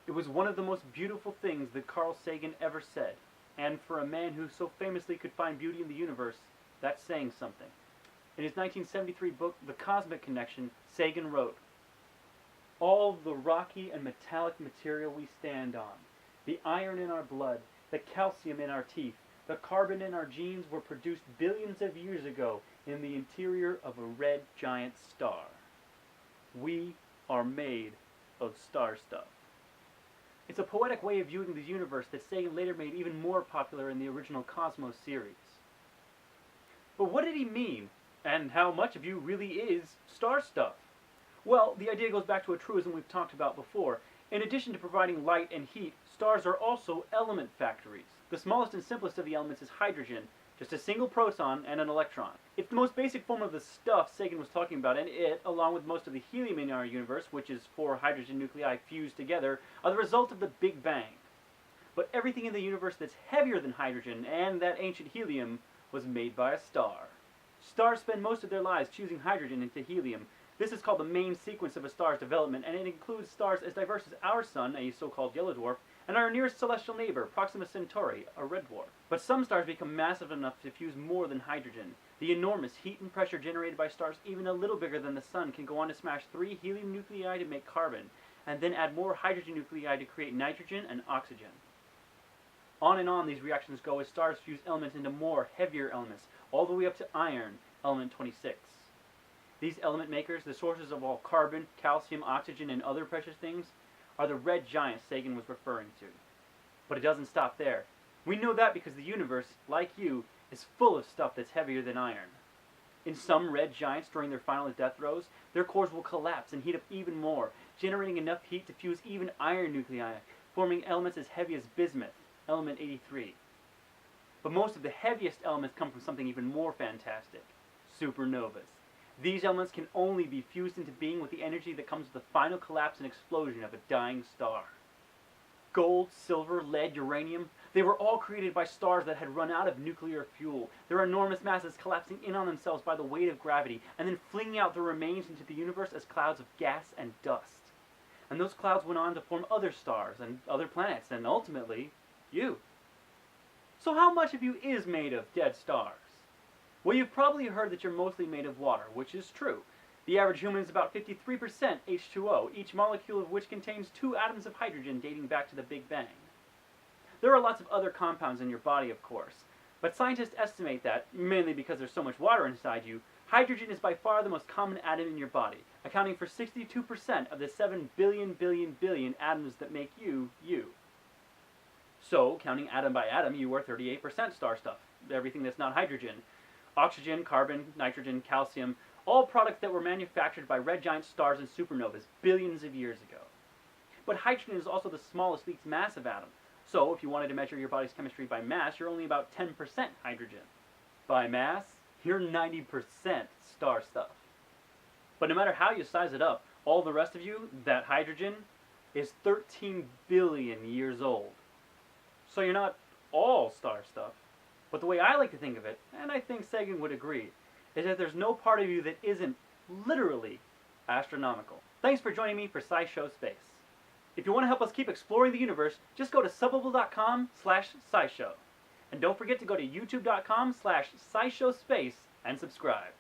It was one of the most beautiful things that Carl Sagan ever said, and for a man who so famously could find beauty in the universe, that's saying something. In his 1973 book, The Cosmic Connection, Sagan wrote, "All the rocky and metallic material we stand on, the iron in our blood, the calcium in our teeth, the carbon in our genes were produced billions of years ago in the interior of a red giant star. We are made of star stuff." It's a poetic way of viewing the universe that Sagan later made even more popular in the original Cosmos series. But what did he mean? And how much of you really is star stuff? Well, the idea goes back to a truism we've talked about before. In addition to providing light and heat, stars are also element factories. The smallest and simplest of the elements is hydrogen, just a single proton and an electron. It's the most basic form of the stuff Sagan was talking about, and it, along with most of the helium in our universe, which is 4 hydrogen nuclei fused together, are the result of the Big Bang. But everything in the universe that's heavier than hydrogen and that ancient helium was made by a star. Stars spend most of their lives fusing hydrogen into helium. This is called the main sequence of a star's development, and it includes stars as diverse as our Sun, a so-called yellow dwarf, and our nearest celestial neighbor, Proxima Centauri, a red dwarf. But some stars become massive enough to fuse more than hydrogen. The enormous heat and pressure generated by stars even a little bigger than the Sun can go on to smash 3 helium nuclei to make carbon, and then add more hydrogen nuclei to create nitrogen and oxygen. On and on these reactions go as stars fuse elements into more, heavier elements, all the way up to iron, element 26. These element makers, the sources of all carbon, calcium, oxygen, and other precious things, are the red giants Sagan was referring to. But it doesn't stop there. We know that because the universe, like you, is full of stuff that's heavier than iron. In some red giants during their final death throes, their cores will collapse and heat up even more, generating enough heat to fuse even iron nuclei, forming elements as heavy as bismuth, element 83. But most of the heaviest elements come from something even more fantastic, supernovas. These elements can only be fused into being with the energy that comes with the final collapse and explosion of a dying star. Gold, silver, lead, uranium, they were all created by stars that had run out of nuclear fuel, their enormous masses collapsing in on themselves by the weight of gravity, and then flinging out their remains into the universe as clouds of gas and dust. And those clouds went on to form other stars and other planets, and ultimately, you. So how much of you is made of dead stars? Well, you've probably heard that you're mostly made of water, which is true. The average human is about 53% H2O, each molecule of which contains 2 atoms of hydrogen dating back to the Big Bang. There are lots of other compounds in your body, of course, but scientists estimate that, mainly because there's so much water inside you, hydrogen is by far the most common atom in your body, accounting for 62% of the 7 billion atoms that make you, you. So, counting atom by atom, you are 38% star stuff, everything that's not hydrogen. Oxygen, carbon, nitrogen, calcium, all products that were manufactured by red giant stars and supernovas billions of years ago. But hydrogen is also the smallest, least massive atom. So if you wanted to measure your body's chemistry by mass, you're only about 10% hydrogen. By mass, you're 90% star stuff. But no matter how you size it up, all the rest of you, that hydrogen, is 13 billion years old. So you're not all star stuff. But the way I like to think of it, and I think Sagan would agree, is that there's no part of you that isn't literally astronomical. Thanks for joining me for Sci Show Space. If you want to help us keep exploring the universe, just go to subbable.com/scishow. And don't forget to go to youtube.com/SciShow Space and subscribe.